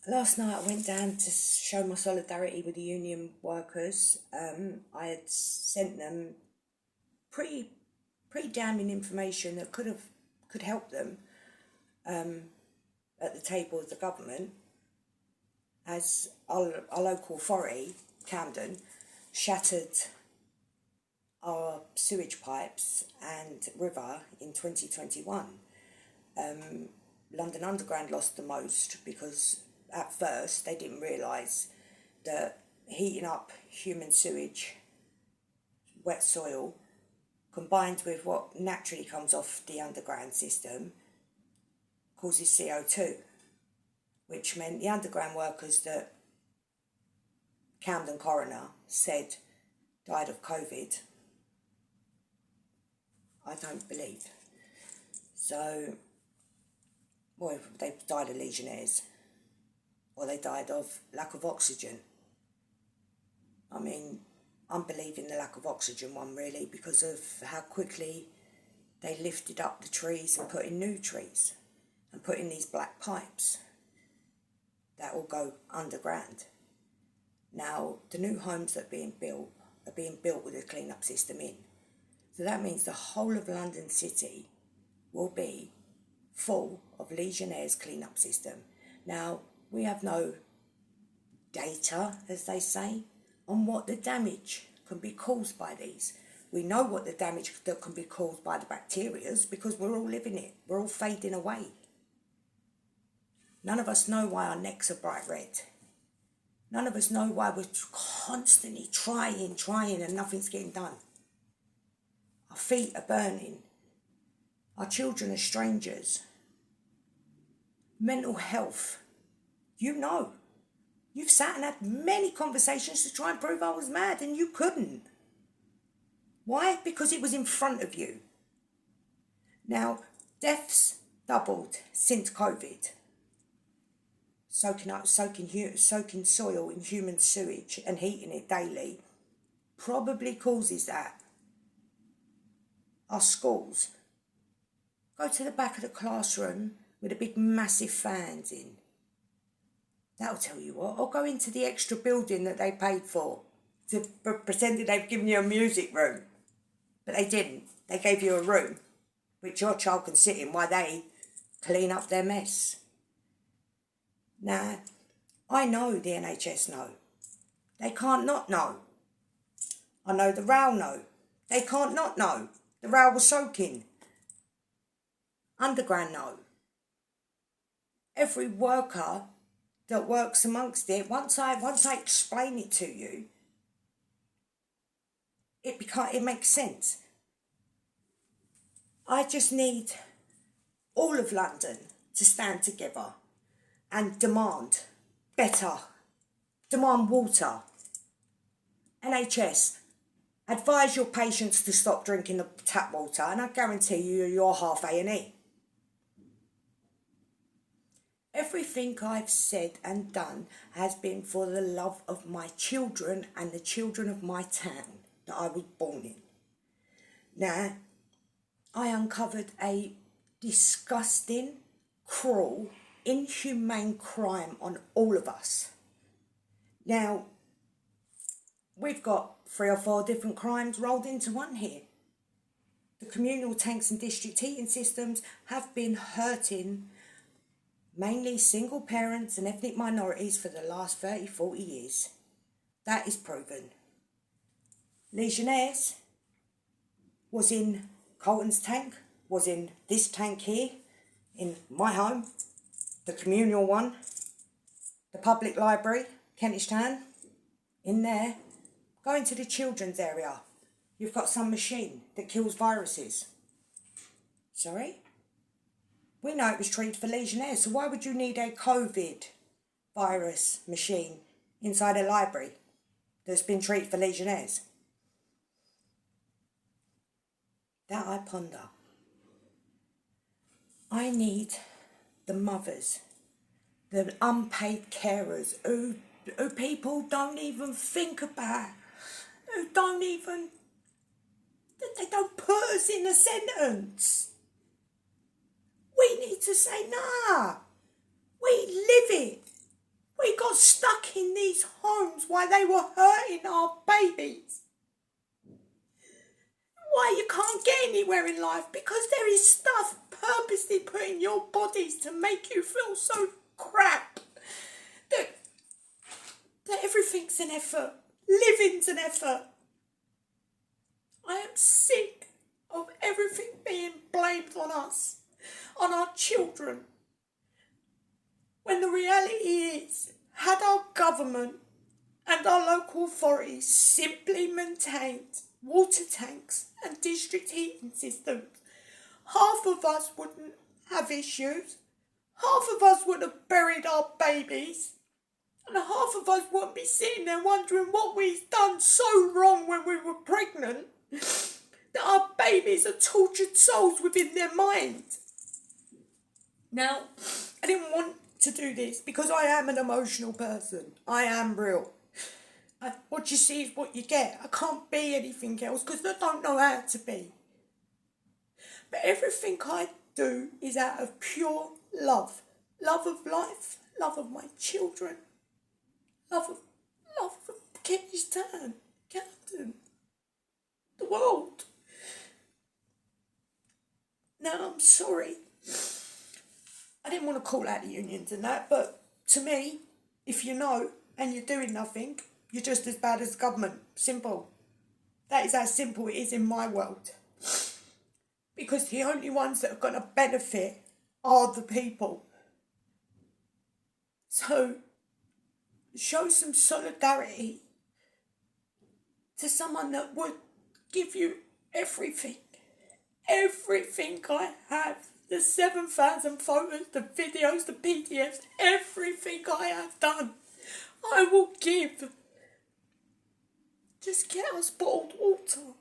Last night I went down to show my solidarity with the union workers. I had sent them pretty pretty damning information that could help them at the table of the government, as our local authority, Camden, shattered our sewage pipes and river in 2021. London Underground lost the most because at first they didn't realise that heating up human sewage, wet soil, combined with what naturally comes off the underground system, causes CO2, which meant the underground workers that Camden coroner said died of COVID, I don't believe. So, well, they died of Legionnaires, or they died of lack of oxygen. I mean, I'm believing the lack of oxygen one, really, because of how quickly they lifted up the trees and put in new trees and put in these black pipes that will go underground. Now, the new homes that are being built with a clean-up system in. So that means the whole of London City will be full of Legionnaires' clean-up system. Now, we have no data, as they say, on what the damage can be caused by these. We know what the damage that can be caused by the bacteria because we're all living it. We're all fading away. None of us know why our necks are bright red. None of us know why we're constantly trying and nothing's getting done. Our feet are burning. Our children are strangers. Mental health. You know. You've sat and had many conversations to try and prove I was mad, and you couldn't. Why? Because it was in front of you. Now, deaths doubled since COVID. Soaking soil in human sewage and heating it daily probably causes that. Our schools. Go to the back of the classroom with the big massive fans in. That'll tell you what. Or go into the extra building that they paid for to pretend that they've given you a music room. But they didn't. They gave you a room which your child can sit in while they clean up their mess. Now, I know the NHS know. They can't not know. I know the rail know. They can't not know. The rail was soaking. Underground know. Every worker that works amongst it, once I explain it to you, it makes sense. I just need all of London to stand together and demand better, demand water. NHS, advise your patients to stop drinking the tap water, and I guarantee you're half A&E. Everything I've said and done has been for the love of my children and the children of my town that I was born in. Now, I uncovered a disgusting, cruel, inhumane crime on all of us. Now, we've got 3 or 4 different crimes rolled into one here. The communal tanks and district heating systems have been hurting mainly single parents and ethnic minorities for the last 30, 40 years. That is proven. Legionnaires was in Colton's tank, was in this tank here, in my home, the communal one, the public library, Kentish Town, in there. Go into the children's area. You've got some machine that kills viruses. Sorry? We know it was treated for Legionnaires, so why would you need a COVID virus machine inside a library that's been treated for Legionnaires? That I ponder. I need the mothers, the unpaid carers who people don't even think about, they don't put us in a sentence. We need to say, nah, we live it. homes while they were hurting our babies. Why you can't get anywhere in life? Because there is stuff purposely put in your bodies to make you feel so crap that everything's an effort. Living's an effort. I am sick of everything being blamed on us, on our children. When the reality is, had our government and our local authorities simply maintained water tanks and district heating systems, half of us wouldn't have issues, half of us would have buried our babies, and half of us wouldn't be sitting there wondering what we've done so wrong when we were pregnant that our babies are tortured souls within their minds. Now, I didn't want to do this because I am an emotional person. I am real. What you see is what you get. I can't be anything else because I don't know how to be. But everything I do is out of pure love. Love of life, love of my children, love of Kenny's Town, Camden, the world. Now, I'm sorry. I didn't want to call out the unions and that, but to me, if you know and you're doing nothing, you're just as bad as the government. Simple. That is how simple it is in my world. Because the only ones that are going to benefit are the people. So, show some solidarity to someone that would give you everything. Everything I have. The 7,000 photos, the videos, the PDFs, everything I have done, I will give. Just get us bottled water.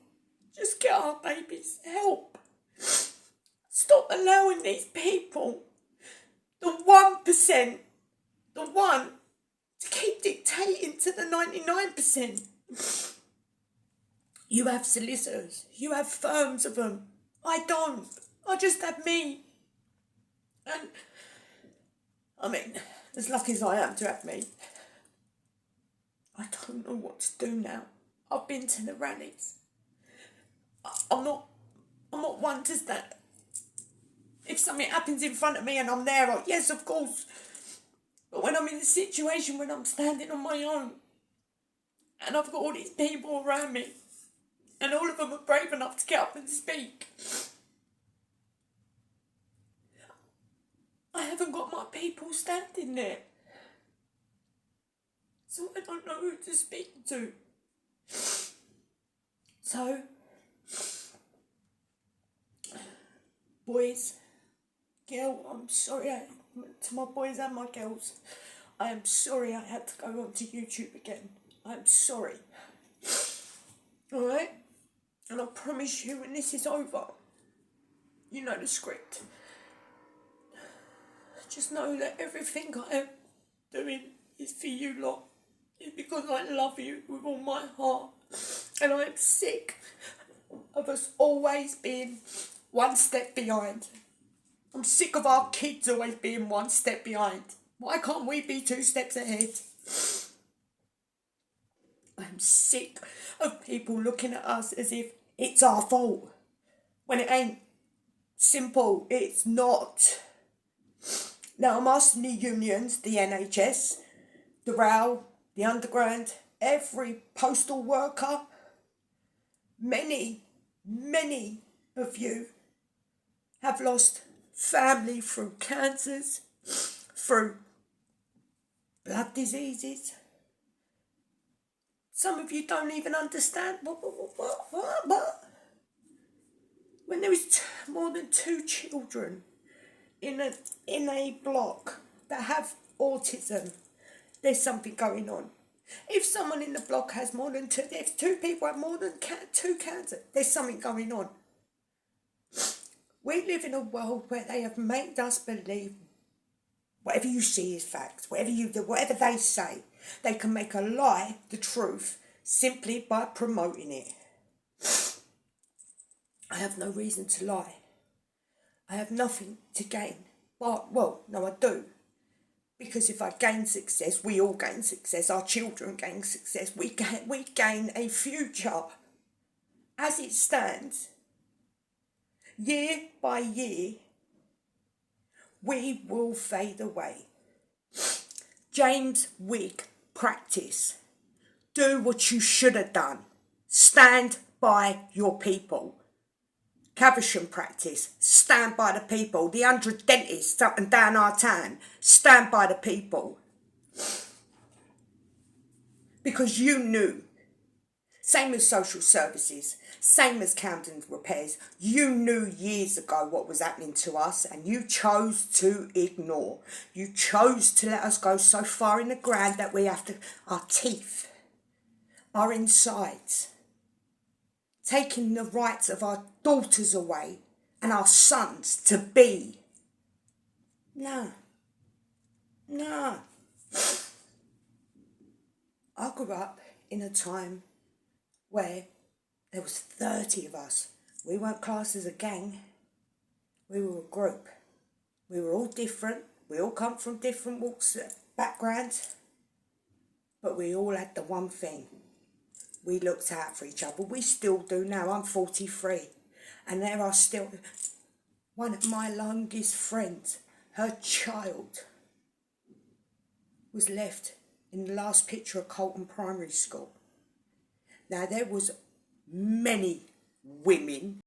Just get our babies help. Stop allowing these people, the 1%, the one, to keep dictating to the 99%. You have solicitors. You have firms of them. I don't. I just have me. And, I mean, as lucky as I am to have me, I don't know what to do now. I've been to the rallies. I'm not one to stand. If something happens in front of me and I'm there, yes, of course. But when I'm in a situation when I'm standing on my own and I've got all these people around me and all of them are brave enough to get up and speak, I haven't got my people standing there. So I don't know who to speak to. So, boys, girl, I'm sorry, to my boys and my girls, I am sorry I had to go onto YouTube again. I'm sorry. Alright? And I promise you, when this is over, you know the script. Just know that everything I am doing is for you lot. It's because I love you with all my heart. And I am sick of us always being one step behind. I'm sick of our kids always being one step behind. Why can't we be 2 steps ahead? I'm sick of people looking at us as if it's our fault. When it ain't. Simple, it's not. Now I'm asking the unions, the NHS, the RAL, the Underground, every postal worker, many of you have lost family through cancers, through blood diseases. Some of you don't even understand what? When there is more than 2 children in a block that have autism, there's something going on. If someone in the block has more than 2, if 2 people have more than 2 cancer, there's something going on. We live in a world where they have made us believe whatever you see is facts. Whatever they say, they can make a lie the truth simply by promoting it. I have no reason to lie. I have nothing to gain. Well, no, I do. Because if I gain success, we all gain success, our children gain success, we gain a future. As it stands, year by year, we will fade away. James Wigg, practice. Do what you should have done. Stand by your people. Caversham practice. Stand by the people. The 100 dentists up and down our town. Stand by the people. Because you knew. Same as social services. Same as Camden repairs. You knew years ago what was happening to us and you chose to ignore. You chose to let us go so far in the ground that we have to, our teeth, our insides, taking the rights of our daughters away and our sons to be. No. I grew up in a time where there was 30 of us. We weren't classed as a gang. We were a group. We were all different. We all come from different walks, backgrounds. But we all had the one thing. We looked out for each other. We still do now. I'm 43. And there are still one of my longest friends. Her child was left in the last picture of Colton Primary School. Now, there was many women